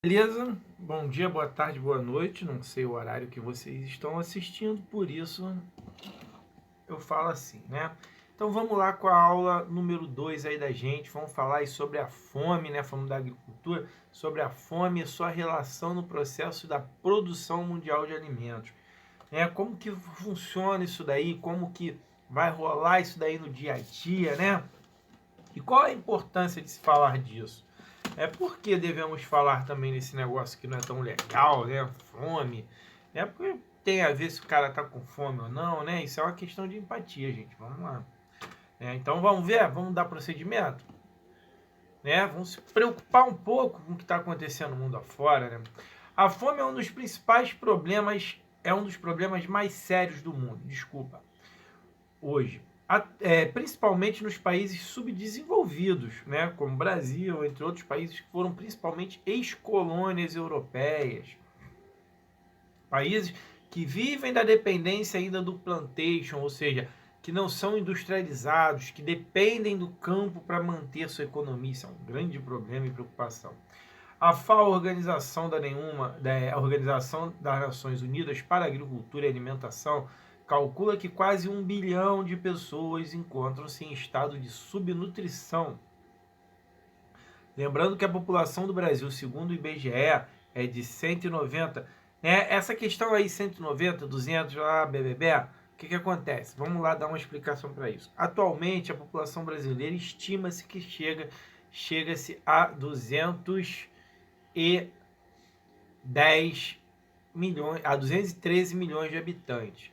Beleza? Bom dia, boa tarde, boa noite. Não sei o horário que vocês estão assistindo, por isso eu falo assim, né? Então vamos lá com a aula número 2 aí da gente. Vamos falar aí sobre a fome, né? Falando da agricultura, sobre a fome e sua relação no processo da produção mundial de alimentos. Como que funciona isso daí? Como que vai rolar isso daí no dia a dia, né? E qual a importância de se falar disso? Por que devemos falar também nesse negócio que não é tão legal, né? Fome. Porque tem a ver se o cara tá com fome ou não, né? Isso é uma questão de empatia, gente. Vamos lá. Então vamos ver, vamos dar procedimento. Vamos se preocupar um pouco com o que está acontecendo no mundo afora, né? A fome é um dos principais problemas, é um dos problemas mais sérios do mundo, desculpa, hoje. Principalmente nos países subdesenvolvidos, né, como o Brasil, entre outros países que foram principalmente ex-colônias europeias. Países que vivem da dependência ainda do plantation, ou seja, que não são industrializados, que dependem do campo para manter sua economia. Isso é um grande problema e preocupação. A FAO, a Organização das Nações Unidas para a Agricultura e Alimentação, calcula que quase 1 bilhão de pessoas encontram-se em estado de subnutrição. Lembrando que a população do Brasil, segundo o IBGE, é de 190. Essa questão aí, 190, 200, BBB, o que acontece? Vamos lá dar uma explicação para isso. Atualmente, a população brasileira estima-se que chega-se a 210 milhões, a 213 milhões de habitantes.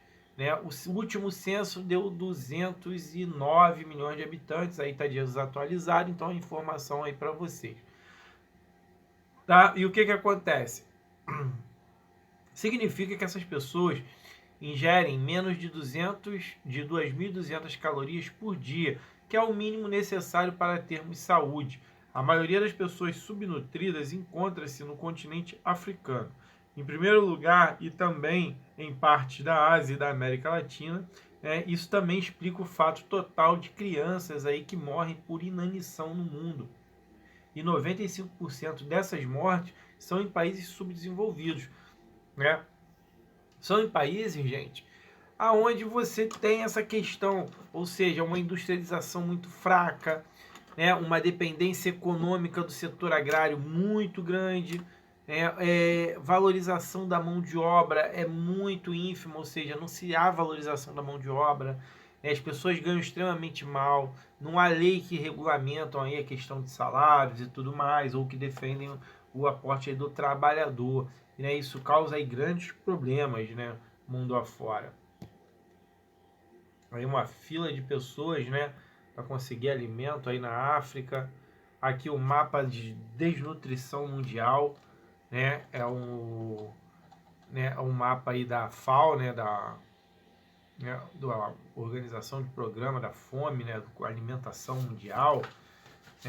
O último censo deu 209 milhões de habitantes, aí está desatualizado, então a informação aí para vocês. Tá? E o que acontece? Significa que essas pessoas ingerem menos de 2.200 calorias por dia, que é o mínimo necessário para termos saúde. A maioria das pessoas subnutridas encontra-se no continente africano. Em primeiro lugar, e também em parte da Ásia e da América Latina, isso também explica o fato total de crianças aí que morrem por inanição no mundo. E 95% dessas mortes são em países subdesenvolvidos. São em países, gente, aonde você tem essa questão, ou seja, uma industrialização muito fraca, uma dependência econômica do setor agrário muito grande, valorização da mão de obra é muito ínfima, ou seja, não se há valorização da mão de obra, as pessoas ganham extremamente mal, não há lei que regulamentam aí a questão de salários e tudo mais, ou que defendem o aporte do trabalhador. Isso causa aí grandes problemas, mundo afora. Aí uma fila de pessoas, para conseguir alimento aí na África. Aqui o mapa de desnutrição mundial, é um mapa aí da FAO, da Organização de Programa da Fome, da Alimentação Mundial.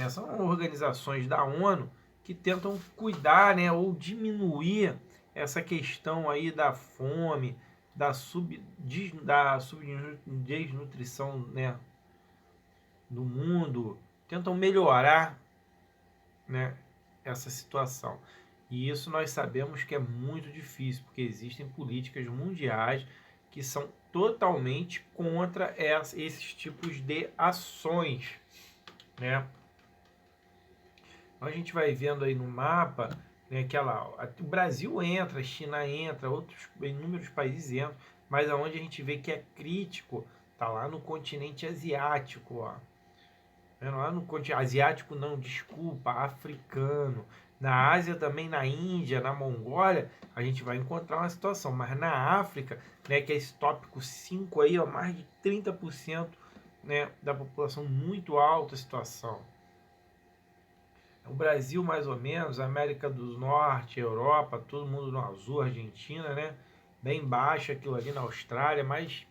São organizações da ONU que tentam cuidar, ou diminuir essa questão aí da fome, da subdesnutrição, do mundo, tentam melhorar, essa situação. E isso nós sabemos que é muito difícil, porque existem políticas mundiais que são totalmente contra esses tipos de ações, A gente vai vendo aí no mapa, o Brasil entra, a China entra, outros inúmeros países entram, mas aonde a gente vê que é crítico, tá lá no continente asiático, ó. Lá no continente asiático não, desculpa, africano. Na Ásia também, na Índia, na Mongólia, a gente vai encontrar uma situação, mas na África, que é esse tópico 5 aí, ó, mais de 30%, da população, muito alta a situação. O Brasil, mais ou menos, a América do Norte, Europa, todo mundo no azul, Argentina, bem baixo aquilo ali na Austrália, mas,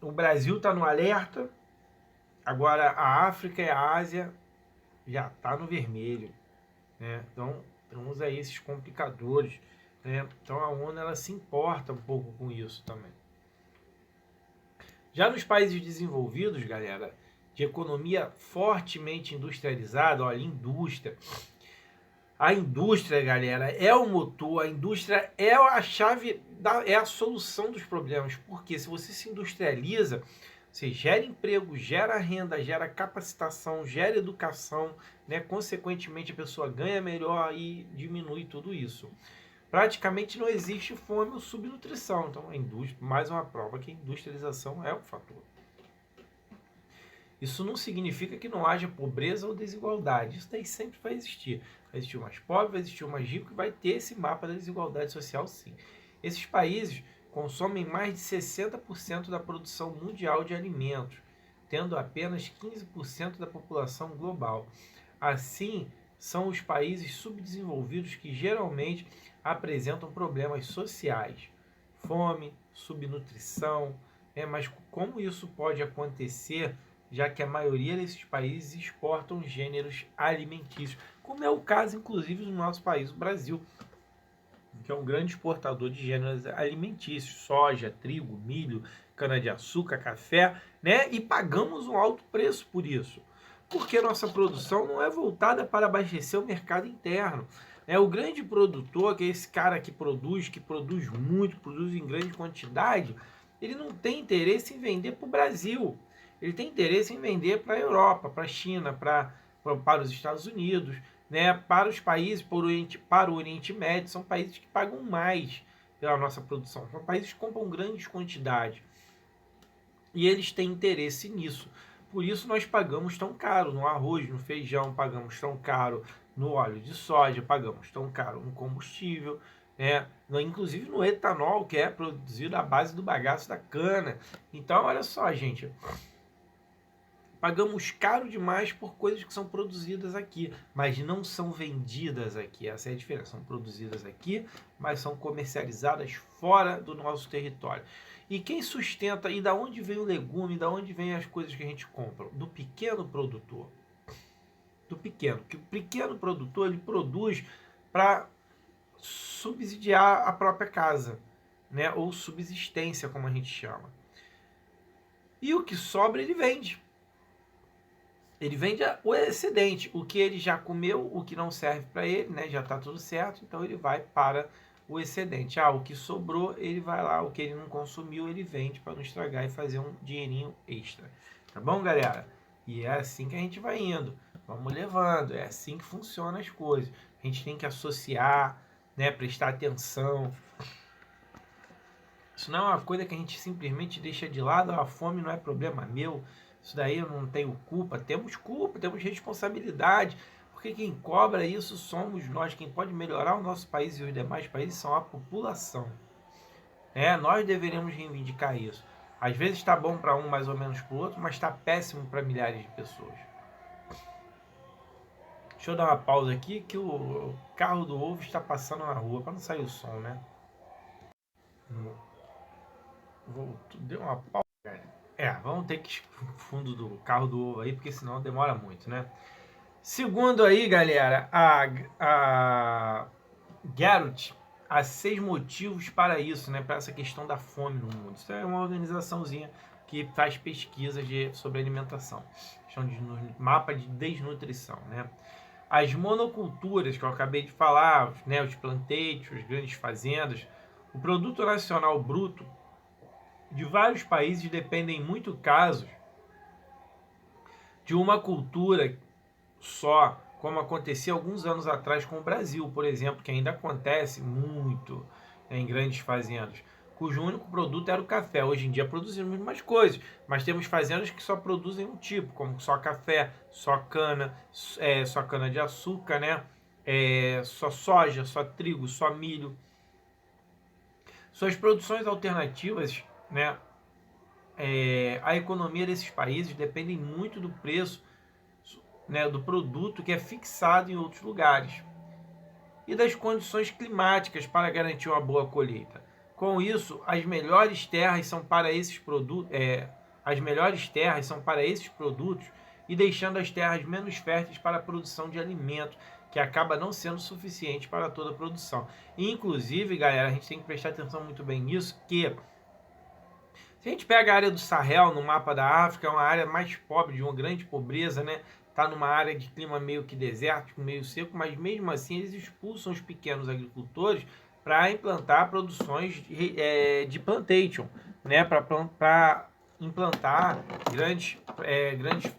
o Brasil está no alerta, agora a África e a Ásia já está no vermelho, Então, temos aí esses complicadores, Então, a ONU, ela se importa um pouco com isso também. Já nos países desenvolvidos, galera, de economia fortemente industrializada, olha, indústria, A indústria, galera, é o motor, a indústria é a chave, é a solução dos problemas. Porque se você se industrializa, você gera emprego, gera renda, gera capacitação, gera educação, né? Consequentemente, a pessoa ganha melhor e diminui tudo isso. Praticamente não existe fome ou subnutrição. Então, a indústria, mais uma prova que a industrialização é o fator. Isso não significa que não haja pobreza ou desigualdade. Isso daí sempre vai existir. Vai existir o mais pobre, vai existir o mais rico e vai ter esse mapa da desigualdade social, sim. Esses países consomem mais de 60% da produção mundial de alimentos, tendo apenas 15% da população global. Assim, são os países subdesenvolvidos que geralmente apresentam problemas sociais, fome, subnutrição. Mas como isso pode acontecer, já que a maioria desses países exportam gêneros alimentícios, como é o caso, inclusive, do nosso país, o Brasil, que é um grande exportador de gêneros alimentícios, soja, trigo, milho, cana-de-açúcar, café, né? E pagamos um alto preço por isso, porque nossa produção não é voltada para abastecer o mercado interno. O grande produtor, que é esse cara que produz muito, produz em grande quantidade, ele não tem interesse em vender para o Brasil. Ele tem interesse em vender para a Europa, para a China, para os Estados Unidos, né? Para os países, para o Oriente Médio. São países que pagam mais pela nossa produção. São países que compram grandes quantidades. E eles têm interesse nisso. Por isso nós pagamos tão caro no arroz, no feijão, pagamos tão caro no óleo de soja, pagamos tão caro no combustível, né? Inclusive no etanol, que é produzido à base do bagaço da cana. Então, olha só, gente, pagamos caro demais por coisas que são produzidas aqui, mas não são vendidas aqui. Essa é a diferença. São produzidas aqui, mas são comercializadas fora do nosso território. E quem sustenta, e da onde vem o legume, da onde vem as coisas que a gente compra? Do pequeno produtor. Do pequeno. Que o pequeno produtor, ele produz para subsidiar a própria casa, né? Ou subsistência, como a gente chama. E o que sobra, ele vende. Ele vende o excedente, o que ele já comeu, o que não serve para ele, né? Já está tudo certo, então ele vai para o excedente. O que sobrou, ele vai lá, o que ele não consumiu, ele vende para não estragar e fazer um dinheirinho extra. Tá bom, galera? E é assim que a gente vai indo. Vamos levando, é assim que funcionam as coisas. A gente tem que associar, né? Prestar atenção. Isso não é uma coisa que a gente simplesmente deixa de lado. A fome não é problema meu. Isso daí eu não tenho culpa. Temos responsabilidade. Porque quem cobra isso somos nós. Quem pode melhorar o nosso país e os demais países são a população. Nós deveríamos reivindicar isso. Às vezes está bom para um, mais ou menos para o outro, mas está péssimo para milhares de pessoas. Deixa eu dar uma pausa aqui que o carro do ovo está passando na rua para não sair o som, né? Deu uma pausa, cara. Vamos ter que ir pro fundo do carro do ovo aí, porque senão demora muito, né? Segundo aí, galera, a Garrett, há 6 motivos para isso, né? Para essa questão da fome no mundo. Isso é uma organizaçãozinha que faz pesquisas sobre alimentação. Questão de mapa de desnutrição, né? As monoculturas que eu acabei de falar, né? Os planteios, as grandes fazendas, o produto nacional bruto de vários países dependem em muitos casos de uma cultura só, como acontecia alguns anos atrás com o Brasil, por exemplo, que ainda acontece muito, né, em grandes fazendas, cujo único produto era o café. Hoje em dia produzimos mais coisas, mas temos fazendas que só produzem um tipo, como só café, só cana, só cana de açúcar, né? Só soja, só trigo, só milho. Suas produções alternativas, né? A economia desses países depende muito do preço, né, do produto que é fixado em outros lugares e das condições climáticas para garantir uma boa colheita. Com isso, as melhores terras são para esses produtos, e deixando as terras menos férteis para a produção de alimento, que acaba não sendo suficiente para toda a produção. E, inclusive, galera, a gente tem que prestar atenção muito bem nisso, que se a gente pega a área do Sahel no mapa da África, é uma área mais pobre, de uma grande pobreza, né? está numa área de clima meio que desértico, meio seco, mas mesmo assim eles expulsam os pequenos agricultores para implantar produções de plantation, né? Para implantar grandes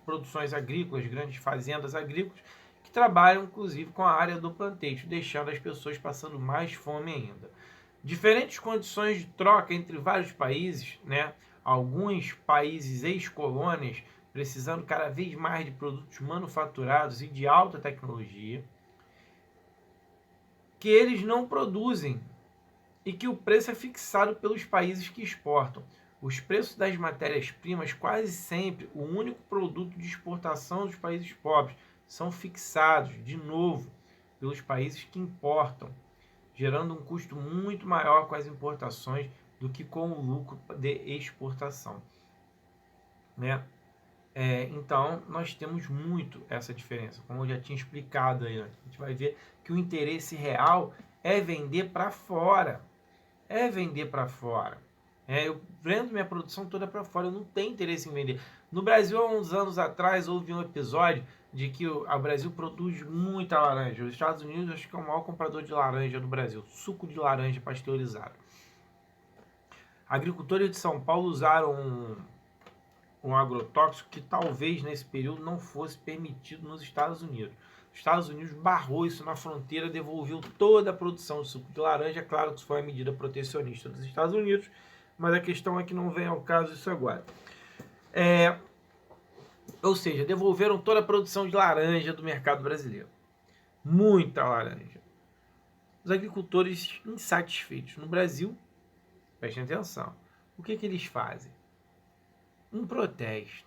produções agrícolas, grandes fazendas agrícolas, que trabalham inclusive com a área do plantation, deixando as pessoas passando mais fome ainda. Diferentes condições de troca entre vários países, né? Alguns países ex-colônias precisando cada vez mais de produtos manufaturados e de alta tecnologia, que eles não produzem e que o preço é fixado pelos países que exportam. Os preços das matérias-primas, quase sempre o único produto de exportação dos países pobres, são fixados, de novo, pelos países que importam, gerando um custo muito maior com as importações do que com o lucro de exportação, né? Então, nós temos muito essa diferença, como eu já tinha explicado aí. A gente vai ver que o interesse real é vender para fora. É vender para fora. Eu vendo minha produção toda para fora, eu não tenho interesse em vender. No Brasil, há uns anos atrás, houve um episódio de que o Brasil produz muita laranja. Os Estados Unidos, acho que é o maior comprador de laranja do Brasil. Suco de laranja pasteurizado. Agricultores de São Paulo usaram um agrotóxico que talvez nesse período não fosse permitido nos Estados Unidos. Os Estados Unidos barrou isso na fronteira, devolveu toda a produção de suco de laranja. Claro que isso foi a medida protecionista dos Estados Unidos, mas a questão é que não vem ao caso isso agora. Ou seja, devolveram toda a produção de laranja do mercado brasileiro. Muita laranja. Os agricultores insatisfeitos no Brasil, prestem atenção, o que eles fazem? Um protesto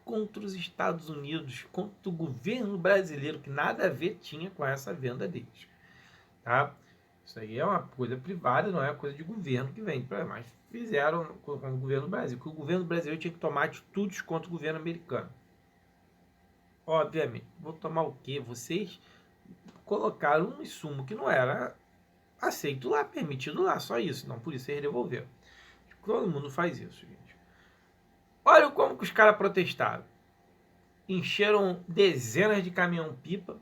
contra os Estados Unidos, contra o governo brasileiro, que nada a ver tinha com essa venda deles. Tá? Isso aí é uma coisa privada, não é uma coisa de governo que vem. Mas fizeram com o governo do Brasil, que o governo brasileiro tinha que tomar atitudes contra o governo americano. Obviamente, vou tomar o quê? Vocês colocaram um insumo que não era aceito lá, permitido lá, só isso. Não, por isso eles devolveram. Todo mundo faz isso, gente. Olha como que os caras protestaram. Encheram dezenas de caminhão-pipa,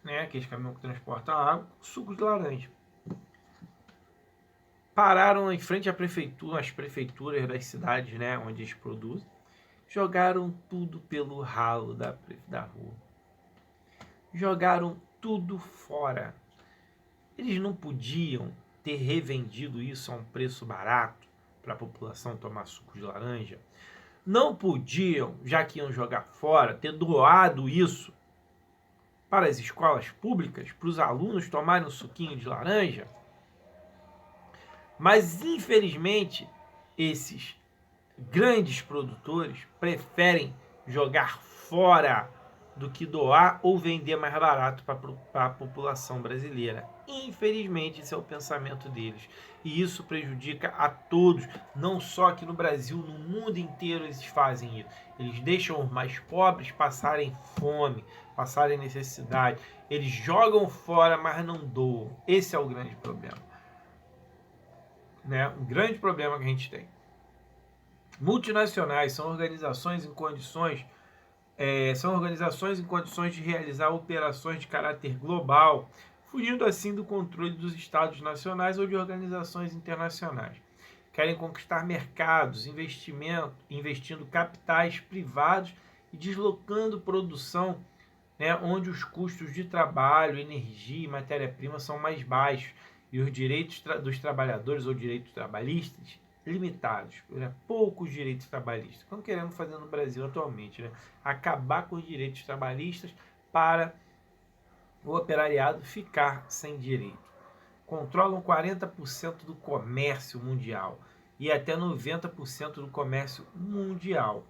né, aqueles caminhões que transportam água, suco de laranja. Pararam em frente à prefeitura, às prefeituras das cidades, né, onde eles produzem. Jogaram tudo pelo ralo da rua. Jogaram tudo fora. Eles não podiam ter revendido isso a um preço barato para a população tomar suco de laranja. Não podiam, já que iam jogar fora, ter doado isso para as escolas públicas, para os alunos tomarem um suquinho de laranja. Mas, infelizmente, esses grandes produtores preferem jogar fora do que doar ou vender mais barato para a população brasileira. Infelizmente, esse é o pensamento deles. E isso prejudica a todos, não só aqui no Brasil, no mundo inteiro eles fazem isso. Eles deixam os mais pobres passarem fome, passarem necessidade. Eles jogam fora, mas não doam. Esse é o grande problema. Né? Um grande problema que a gente tem. Multinacionais são organizações em condições de realizar operações de caráter global, fugindo assim do controle dos estados nacionais ou de organizações internacionais. Querem conquistar mercados, investindo capitais privados e deslocando produção, né, onde os custos de trabalho, energia e matéria-prima são mais baixos e os direitos dos trabalhadores ou direitos trabalhistas limitados, né? Poucos direitos trabalhistas. Estão querendo fazer no Brasil atualmente, né? Acabar com os direitos trabalhistas para o operariado ficar sem direito. Controlam 40% do comércio mundial e até 90% do comércio mundial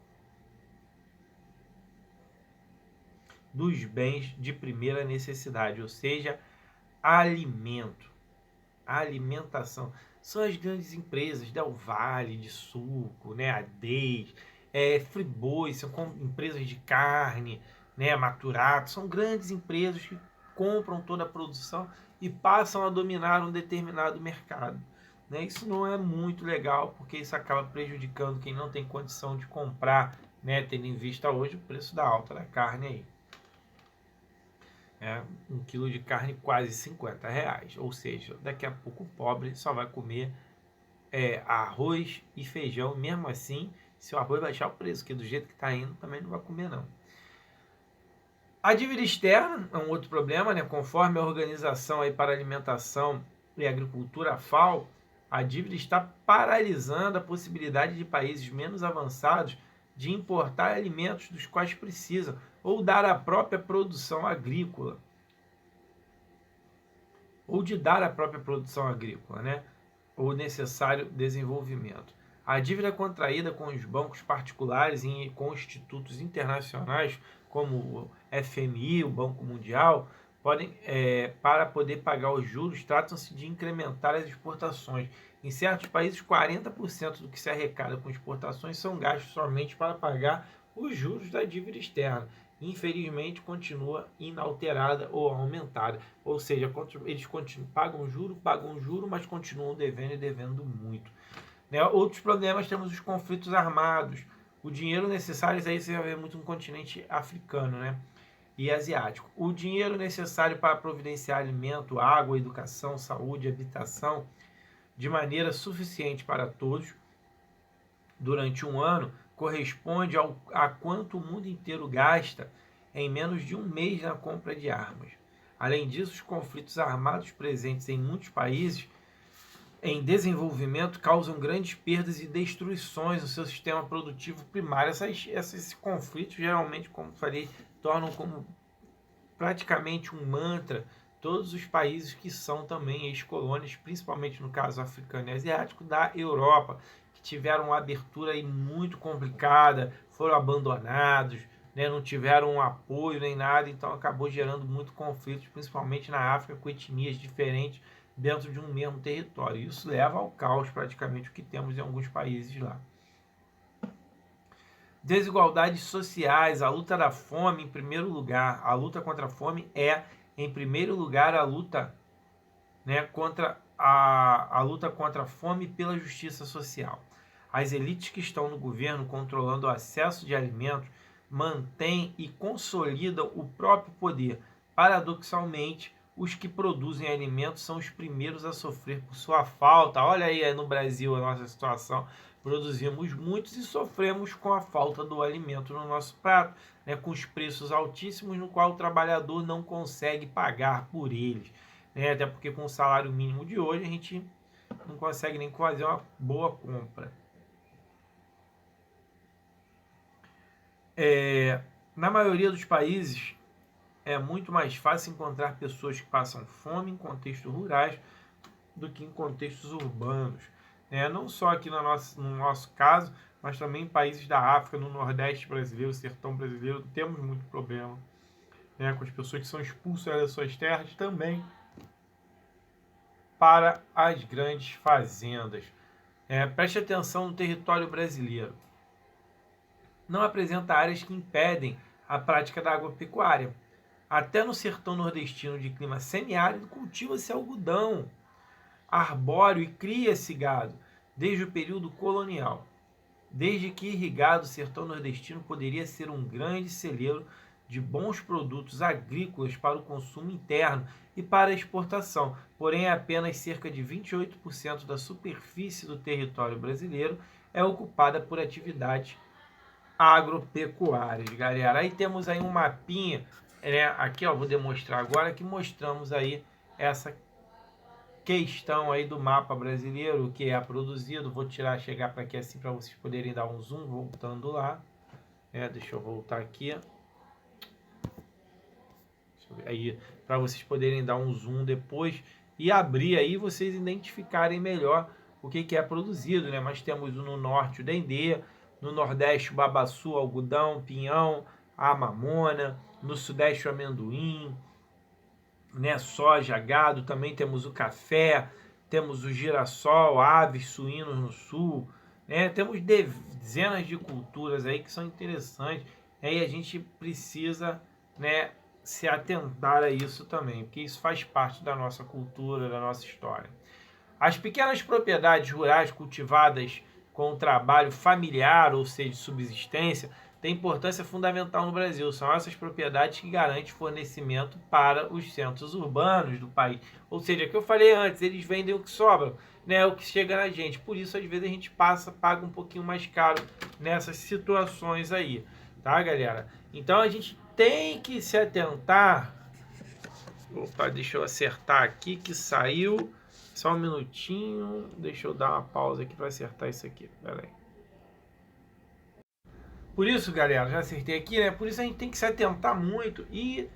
dos bens de primeira necessidade, ou seja, alimento, alimentação. São as grandes empresas, Del Valle, de suco, né, a Deis, Friboi, são empresas de carne, né, Maturato, são grandes empresas que compram toda a produção e passam a dominar um determinado mercado. Né? Isso não é muito legal, porque isso acaba prejudicando quem não tem condição de comprar, né, tendo em vista hoje o preço da alta da carne aí. 1 quilo de carne quase R$ 50, ou seja, daqui a pouco o pobre só vai comer arroz e feijão, mesmo assim, se o arroz baixar o preço, que do jeito que está indo, também não vai comer não. A dívida externa é um outro problema, né? Conforme a Organização aí para Alimentação e Agricultura, a FAO, a dívida está paralisando a possibilidade de países menos avançados de importar alimentos dos quais precisam, ou dar a própria produção agrícola. Ou de dar a própria produção agrícola, né? Ou necessário desenvolvimento. A dívida contraída com os bancos particulares e com institutos internacionais, como o FMI, o Banco Mundial, para poder pagar os juros, tratam-se de incrementar as exportações. Em certos países, 40% do que se arrecada com exportações são gastos somente para pagar os juros da dívida externa. Infelizmente, continua inalterada ou aumentada. Ou seja, eles pagam juro, mas continuam devendo e devendo muito. Né? Outros problemas, temos os conflitos armados. O dinheiro necessário, isso aí você vai ver muito no continente africano, né? E asiático. O dinheiro necessário para providenciar alimento, água, educação, saúde, habitação, de maneira suficiente para todos, durante um ano, corresponde a quanto o mundo inteiro gasta em menos de um mês na compra de armas. Além disso, os conflitos armados presentes em muitos países em desenvolvimento causam grandes perdas e destruições no seu sistema produtivo primário. Esses conflitos, geralmente, como falei, tornam como praticamente um mantra todos os países que são também ex-colônias, principalmente no caso africano e asiático, da Europa, que tiveram uma abertura aí muito complicada, foram abandonados, né, não tiveram apoio nem nada, então acabou gerando muito conflitos, principalmente na África, com etnias diferentes dentro de um mesmo território. Isso leva ao caos, praticamente, o que temos em alguns países lá. Desigualdades sociais, a luta da fome em primeiro lugar. A luta contra a fome é, em primeiro lugar, a luta, né, contra a luta contra a fome pela justiça social. As elites que estão no governo controlando o acesso de alimentos mantêm e consolidam o próprio poder. Paradoxalmente, os que produzem alimentos são os primeiros a sofrer por sua falta. Olha aí no Brasil a nossa situação. Produzimos muitos e sofremos com a falta do alimento no nosso prato, né, com os preços altíssimos, no qual o trabalhador não consegue pagar por eles. Né, até porque com o salário mínimo de hoje a gente não consegue nem fazer uma boa compra. Na maioria dos países, é muito mais fácil encontrar pessoas que passam fome em contextos rurais do que em contextos urbanos. Não só aqui no nosso caso, mas também em países da África, no Nordeste brasileiro, sertão brasileiro, temos muito problema, com as pessoas que são expulsas das suas terras também para as grandes fazendas. Preste atenção no território brasileiro. Não apresenta áreas que impedem a prática da agropecuária. Até no sertão nordestino de clima semiárido, cultiva-se algodão, arbóreo e cria-se gado, desde o período colonial. Desde que irrigado, o sertão nordestino poderia ser um grande celeiro de bons produtos agrícolas para o consumo interno e para a exportação. Porém, apenas cerca de 28% da superfície do território brasileiro é ocupada por atividades agropecuárias, galera. Aí temos aí um mapinha, aqui vou demonstrar agora, que mostramos aí essa questão aí do mapa brasileiro, o que é produzido. Vou chegar para aqui assim para vocês poderem dar um zoom, voltando lá. Deixa eu voltar aqui. Aí, para vocês poderem dar um zoom depois e abrir aí, vocês identificarem melhor o que é produzido, né? Mas temos no norte o dendê, no nordeste o babaçu, algodão, pinhão, a mamona, no sudeste o amendoim, né? Soja, gado, também temos o café, temos o girassol, aves, suínos no sul, né? Temos dezenas de culturas aí que são interessantes, e a gente precisa, né, se atentar a isso também, porque isso faz parte da nossa cultura, da nossa história. As pequenas propriedades rurais cultivadas com o trabalho familiar, ou seja, de subsistência, tem importância fundamental no Brasil. São essas propriedades que garantem fornecimento para os centros urbanos do país. Ou seja, o que eu falei antes, eles vendem o que sobra, né, o que chega na gente. Por isso, às vezes, a gente paga um pouquinho mais caro nessas situações aí, tá, galera? Então, a gente tem que se atentar. Opa, deixa eu acertar aqui que saiu. Só um minutinho. Deixa eu dar uma pausa aqui para acertar isso aqui. Pera aí. Por isso, galera, já acertei aqui, né? Por isso a gente tem que se atentar muito e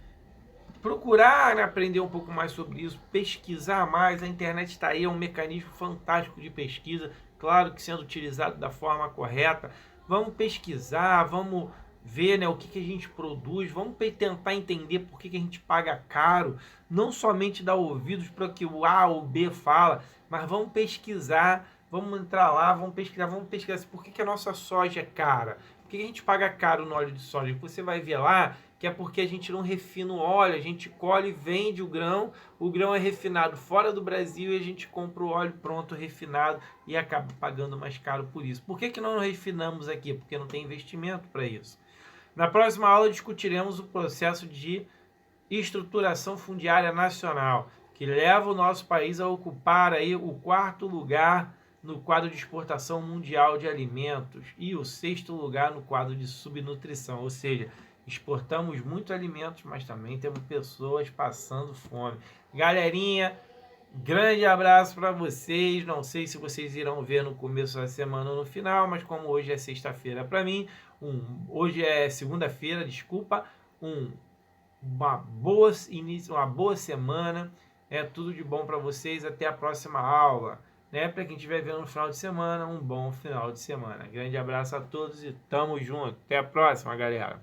procurar, né, aprender um pouco mais sobre isso, pesquisar mais. A internet está aí, é um mecanismo fantástico de pesquisa, claro que sendo utilizado da forma correta. Vamos pesquisar, vamos ver, né, o que a gente produz, vamos tentar entender por que a gente paga caro, não somente dar ouvidos para o que o A ou o B fala, mas vamos pesquisar, vamos entrar lá, vamos pesquisar por que a nossa soja é cara. Por que a gente paga caro no óleo de soja? Você vai ver lá que é porque a gente não refina o óleo, a gente colhe e vende o grão é refinado fora do Brasil e a gente compra o óleo pronto, refinado e acaba pagando mais caro por isso. Por que não refinamos aqui? Porque não tem investimento para isso. Na próxima aula discutiremos o processo de estruturação fundiária nacional, que leva o nosso país a ocupar aí o 4º lugar no quadro de exportação mundial de alimentos e o 6º lugar no quadro de subnutrição, ou seja, exportamos muitos alimentos, mas também temos pessoas passando fome. Galerinha, grande abraço para vocês. Não sei se vocês irão ver no começo da semana ou no final, mas como hoje é sexta-feira para mim, hoje é segunda-feira, desculpa, uma boa semana, tudo de bom para vocês, até a próxima aula, né? Para quem estiver vendo no final de semana, um bom final de semana. Grande abraço a todos e tamo junto, até a próxima, galera.